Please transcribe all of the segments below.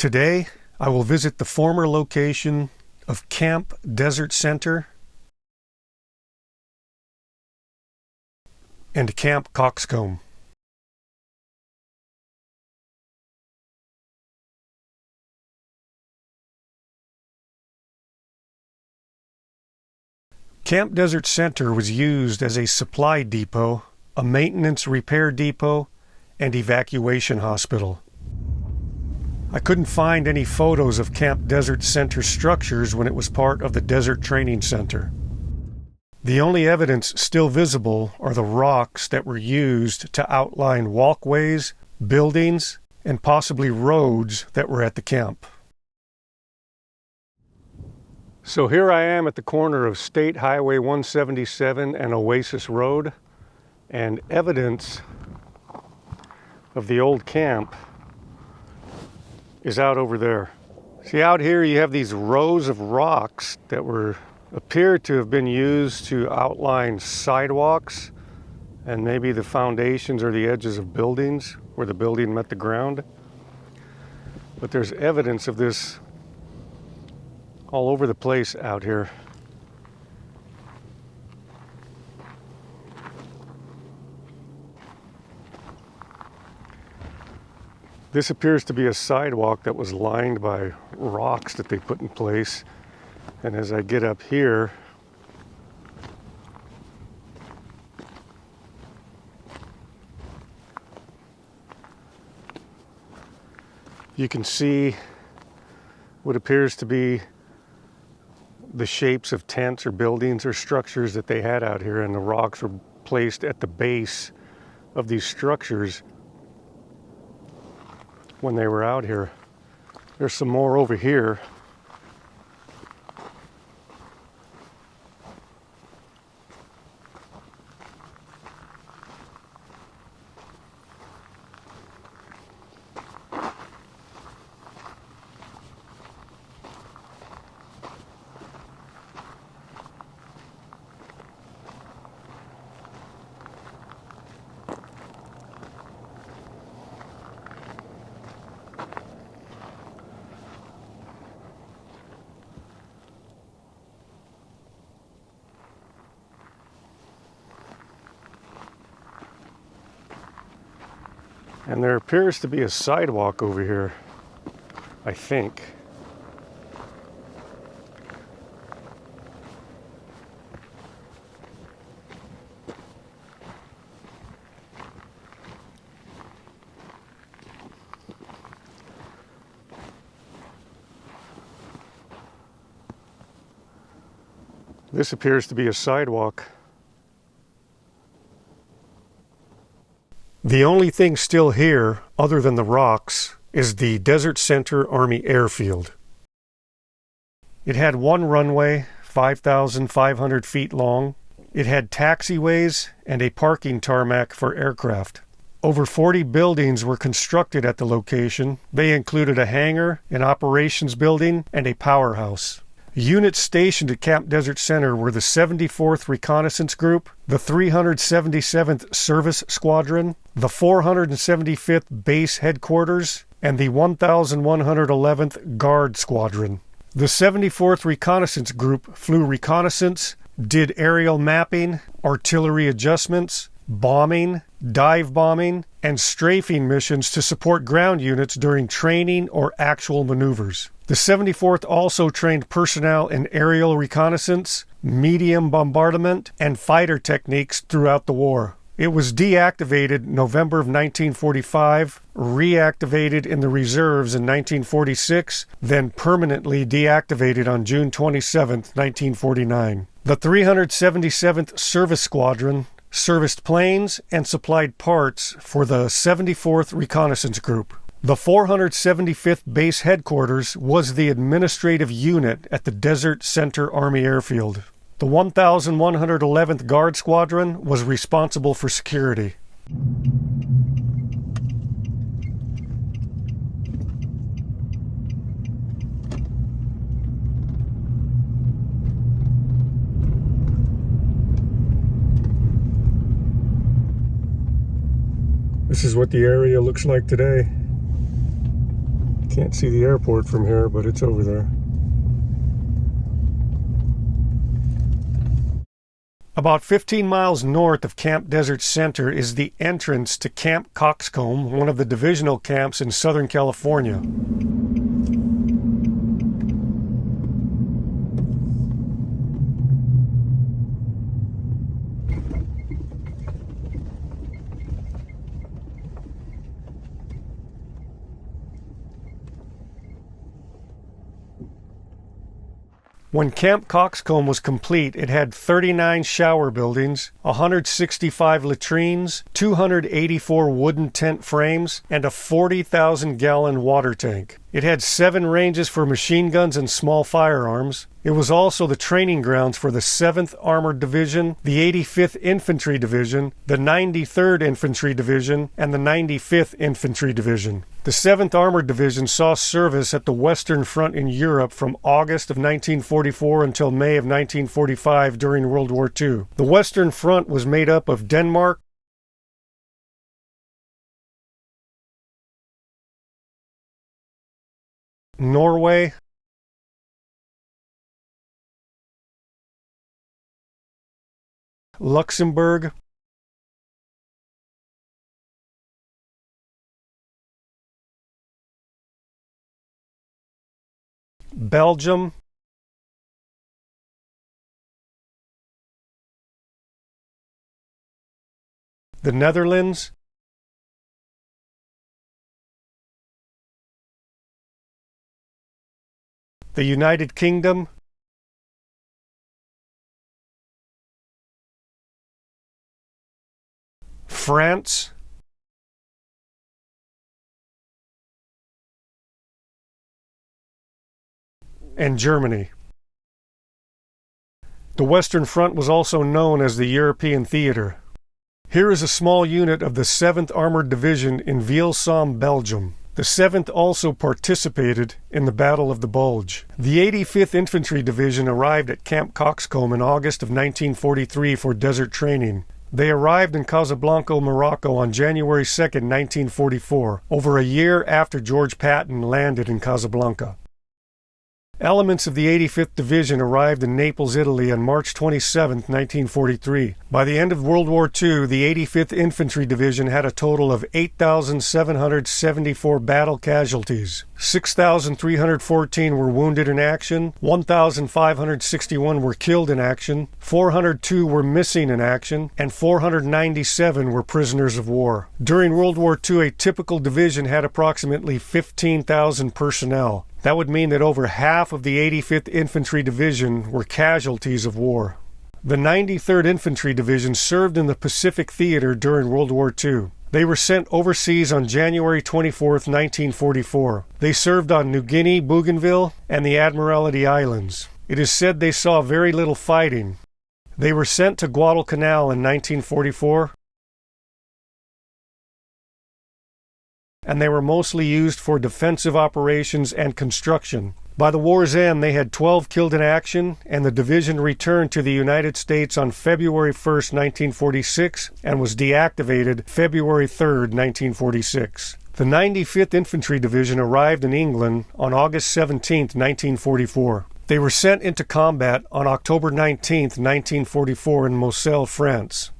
Today, I will visit the former location of Camp Desert Center and Camp Coxcomb. Camp Desert Center was used as a supply depot, a maintenance repair depot, and evacuation hospital. I couldn't find any photos of Camp Desert Center structures when it was part of the Desert Training Center. The only evidence still visible are the rocks that were used to outline walkways, buildings, and possibly roads that were at the camp. So here I am at the corner of State Highway 177 and Oasis Road, and evidence of the old camp is out over there. See, out here you have these rows of rocks that appear to have been used to outline sidewalks and maybe the foundations or the edges of buildings where the building met the ground. But there's evidence of this all over the place out here. This appears to be a sidewalk that was lined by rocks that they put in place. And as I get up here, you can see what appears to be the shapes of tents or buildings or structures that they had out here, and the rocks were placed at the base of these structures when they were out here. There's some more over here. And there appears to be a sidewalk over here, I think. This appears to be a sidewalk. The only thing still here, other than the rocks, is the Desert Center Army Airfield. It had one runway, 5,500 feet long. It had taxiways and a parking tarmac for aircraft. Over 40 buildings were constructed at the location. They included a hangar, an operations building, and a powerhouse. Units stationed at Camp Desert Center were the 74th Reconnaissance Group, the 377th Service Squadron, the 475th Base Headquarters, and the 1111th Guard Squadron. The 74th Reconnaissance Group flew reconnaissance, did aerial mapping, artillery adjustments, bombing, dive bombing, and strafing missions to support ground units during training or actual maneuvers. The 74th also trained personnel in aerial reconnaissance, medium bombardment, and fighter techniques throughout the war. It was deactivated November of 1945, reactivated in the reserves in 1946, then permanently deactivated on June 27, 1949. The 377th Service Squadron serviced planes and supplied parts for the 74th Reconnaissance Group. The 475th Base Headquarters was the administrative unit at the Desert Center Army Airfield. The 1111th Guard Squadron was responsible for security. This is what the area looks like today. Can't see the airport from here, but it's over there. About 15 miles north of Camp Desert Center is the entrance to Camp Coxcomb, one of the divisional camps in Southern California. When Camp Coxcomb was complete, it had 39 shower buildings, 165 latrines, 284 wooden tent frames, and a 40,000-gallon water tank. It had 7 ranges for machine guns and small firearms. It was also the training grounds for the 7th Armored Division, the 85th Infantry Division, the 93rd Infantry Division, and the 95th Infantry Division. The 7th Armored Division saw service at the Western Front in Europe from August of 1944 until May of 1945 during World War II. The Western Front was made up of Denmark, Norway, Luxembourg, Belgium, the Netherlands, the United Kingdom, France, and Germany. The Western Front was also known as the European Theater. Here is a small unit of the 7th Armored Division in Viel-Somme, Belgium. The 7th also participated in the Battle of the Bulge. The 85th Infantry Division arrived at Camp Coxcomb in August of 1943 for desert training. They arrived in Casablanca, Morocco on January 2, 1944, over a year after George Patton landed in Casablanca. Elements of the 85th Division arrived in Naples, Italy on March 27, 1943. By the end of World War II, the 85th Infantry Division had a total of 8,774 battle casualties. 6,314 were wounded in action, 1,561 were killed in action, 402 were missing in action, and 497 were prisoners of war. During World War II, a typical division had approximately 15,000 personnel. That would mean that over half of the 85th Infantry Division were casualties of war. The 93rd Infantry Division served in the Pacific Theater during World War II. They were sent overseas on January 24, 1944. They served on New Guinea, Bougainville, and the Admiralty Islands. It is said they saw very little fighting. They were sent to Guadalcanal in 1944, and they were mostly used for defensive operations and construction. By the war's end, they had 12 killed in action, and the division returned to the United States on February 1, 1946, and was deactivated February 3, 1946. The 95th Infantry Division arrived in England on August 17, 1944. They were sent into combat on October 19, 1944 in Moselle, France.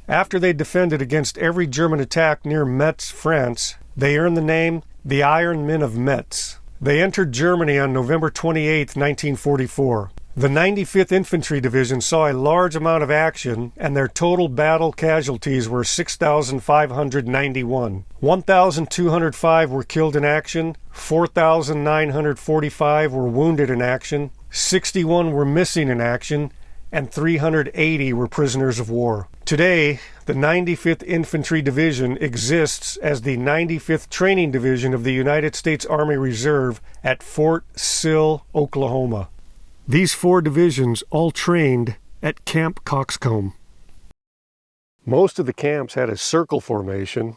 After they defended against every German attack near Metz, France, they earned the name the Iron Men of Metz. They entered Germany on November 28, 1944. The 95th Infantry Division saw a large amount of action, and their total battle casualties were 6,591. 1,205 were killed in action, 4,945 were wounded in action, 61 were missing in action, and 380 were prisoners of war. Today, the 95th Infantry Division exists as the 95th Training Division of the United States Army Reserve at Fort Sill, Oklahoma. These 4 divisions all trained at Camp Coxcomb. Most of the camps had a circle formation.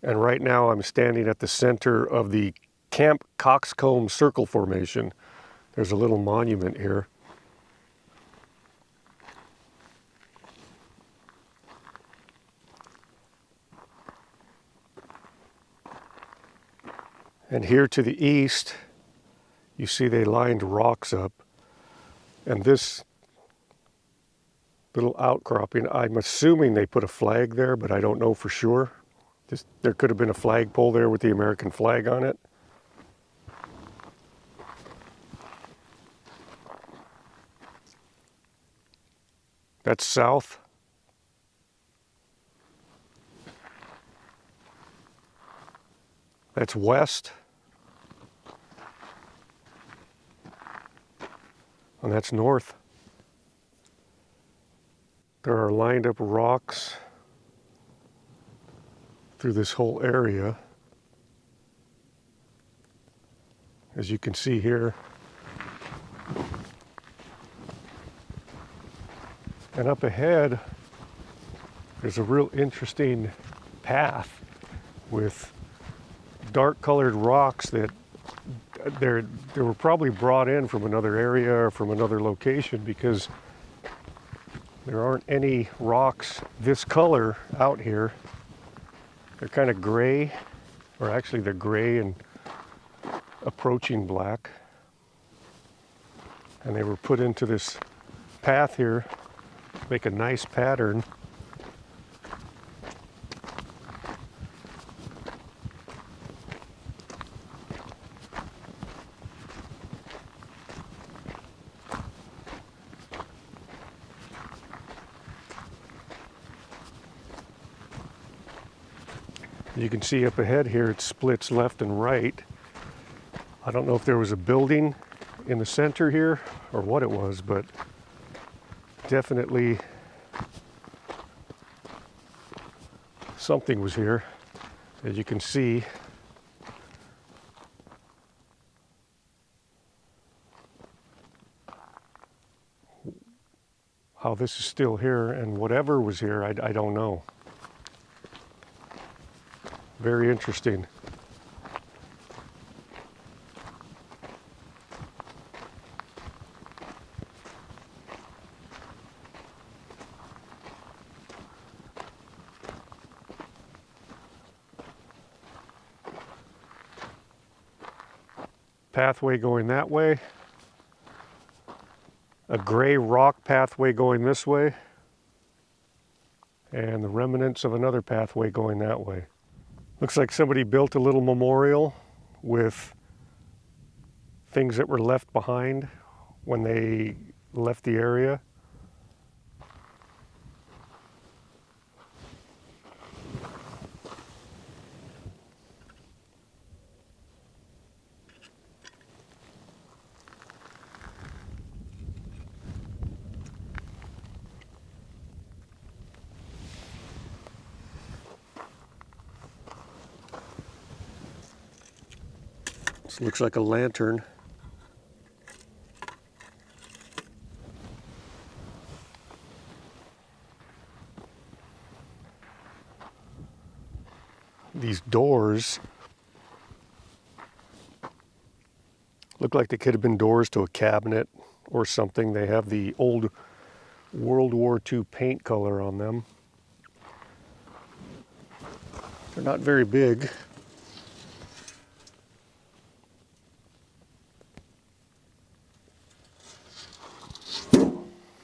And right now I'm standing at the center of the Camp Coxcomb circle formation. There's a little monument here. And here to the east, you see they lined rocks up. And this little outcropping, I'm assuming they put a flag there, but I don't know for sure. There could have been a flagpole there with the American flag on it. That's south. That's west. And that's north. There are lined up rocks through this whole area, as you can see here. And up ahead, there's a real interesting path with dark colored rocks that they were probably brought in from another area or from another location, because there aren't any rocks this color out here. They're kind of gray, or actually they're gray and approaching black. And they were put into this path here, make a nice pattern. You can see up ahead here it splits left and right. I don't know if there was a building in the center here or what it was, but definitely something was here, as you can see. How this is still here, and whatever was here, I don't know. Very interesting. Pathway going that way. A gray rock pathway going this way. And the remnants of another pathway going that way. Looks like somebody built a little memorial with things that were left behind when they left the area. This looks like a lantern. These doors look like they could have been doors to a cabinet or something. They have the old World War II paint color on them. They're not very big.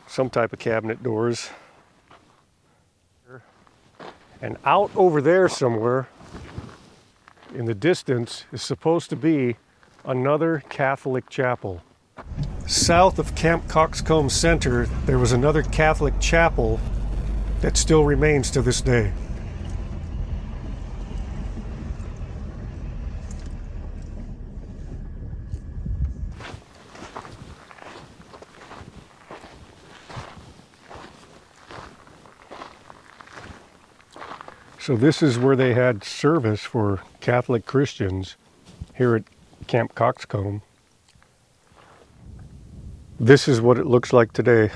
Some type of cabinet doors. And out over there somewhere in the distance is supposed to be another Catholic chapel. South of Camp Coxcomb Center, there was another Catholic chapel that still remains to this day. So this is where they had service for Catholic Christians here at Camp Coxcomb. This is what it looks like today.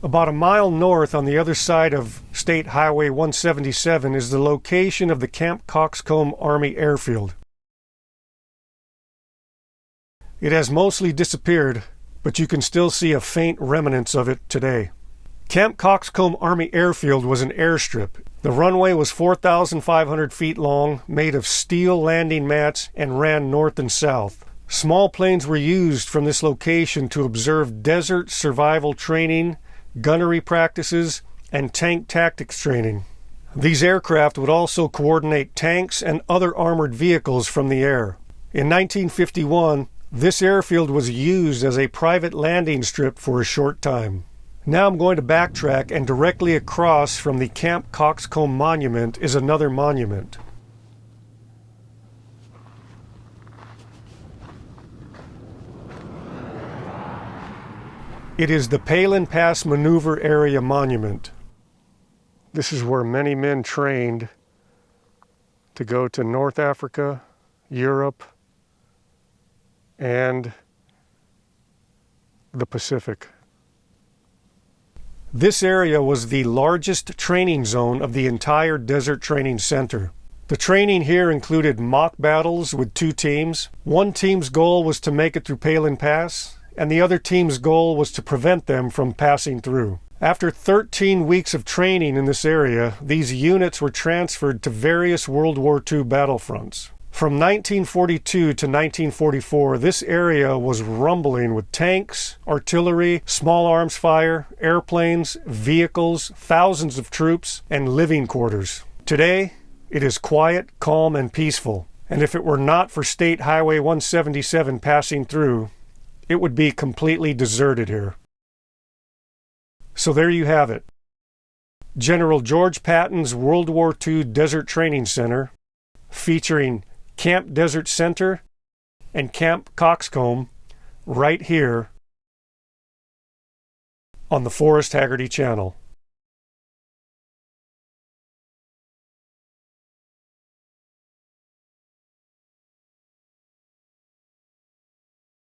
About a mile north on the other side of State Highway 177 is the location of the Camp Coxcomb Army Airfield. It has mostly disappeared, but you can still see a faint remnants of it today. Camp Coxcomb Army Airfield was an airstrip. The runway was 4,500 feet long, made of steel landing mats, and ran north and south. Small planes were used from this location to observe desert survival training, gunnery practices, and tank tactics training. These aircraft would also coordinate tanks and other armored vehicles from the air. In 1951, this airfield was used as a private landing strip for a short time. Now I'm going to backtrack, and directly across from the Camp Coxcomb Monument is another monument. It is the Palen Pass Maneuver Area Monument. This is where many men trained to go to North Africa, Europe, and the Pacific. This area was the largest training zone of the entire Desert Training Center. The training here included mock battles with two teams. One team's goal was to make it through Palen Pass, and the other team's goal was to prevent them from passing through. After 13 weeks of training in this area, these units were transferred to various World War II battlefronts. From 1942 to 1944, this area was rumbling with tanks, artillery, small arms fire, airplanes, vehicles, thousands of troops, and living quarters. Today, it is quiet, calm, and peaceful. And if it were not for State Highway 177 passing through, it would be completely deserted here. So there you have it. General George Patton's World War II Desert Training Center, featuring Camp Desert Center and Camp Coxcomb, right here on the Forrest Hagerty channel.